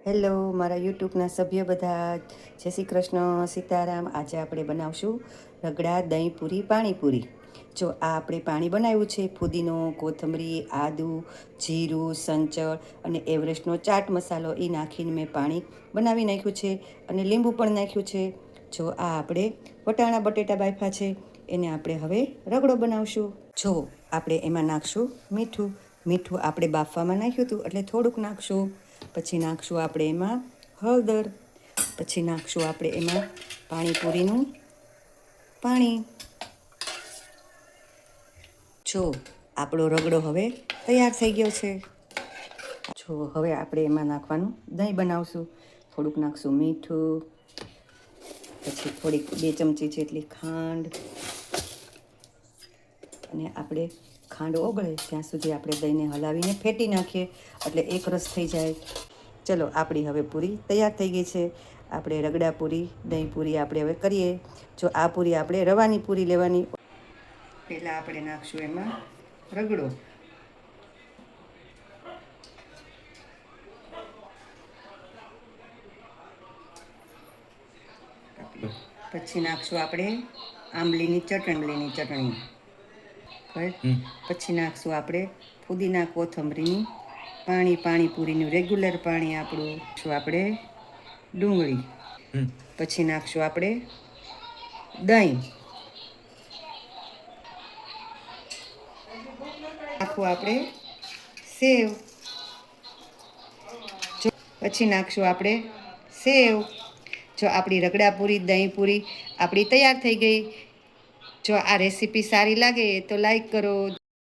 Hello મારા યુટ્યુબના સભ્ય બધા, જય શ્રી કૃષ્ણ, સીતારામ. આજે આપણે બનાવશું રગડા દહીં પૂરી પાણીપુરી. જો આ આપણે પાણી બનાવ્યું છે, ફુદીનો, કોથમરી, આદુ, જીરું, સંચળ અને એવરેસ્ટનો ચાટ મસાલો એ નાખીને મેં પાણી બનાવી નાખ્યું છે અને લીંબુ પણ નાખ્યું છે. જો આ આપણે વટાણા બટેટા બાફા છે, એને આપણે હવે રગડો બનાવશું. જો આપણે એમાં નાખશું મીઠું આપણે બાફવામાં નાખ્યું હતું એટલે થોડુંક નાખશું. પછી નાખશું આપણે એમાં હળદર. પછી નાખશું આપણે એમાં પાણીપુરીનું પાણી. જો આપણો રગડો હવે તૈયાર થઈ ગયો છે. જો હવે આપણે એમાં નાખવાનું દહીં બનાવશું. થોડુંક નાખશું મીઠું, પછી થોડીક 2 ચમચી જેટલી ખાંડ, અને આપણે ખાંડ ઓગળે ત્યાં સુધી આપણે દહીંને હલાવીને ફેટી નાખીએ એટલે એક રસ થઈ જાય. ચલો આપણી હવે પૂરી તૈયાર થઈ ગઈ છે. આપણે રગડા પૂરી દહીં પૂરી આપણે હવે કરીએ. જો આ પૂરી આપણે રવાની પૂરી લેવાની. પહેલાં આપણે નાખશું એમાં રગડો. પછી નાખશું આપણે આંબલીની ચટણી. પછી નાખશું આપણે ફુદીના કોથમરીનું પાણીપુરીનું રેગ્યુલર પાણી આપણું. શું આપણે ડુંગળી. પછી નાખશું આપણે દહીં. નાખવું આપણે સેવ. પછી નાખશું આપણે સેવ. જો આપણી રગડા પૂરી દહીં પૂરી આપણી તૈયાર થઈ ગઈ. જો આ રેસીપી સારી લાગે તો લાઈક કરો.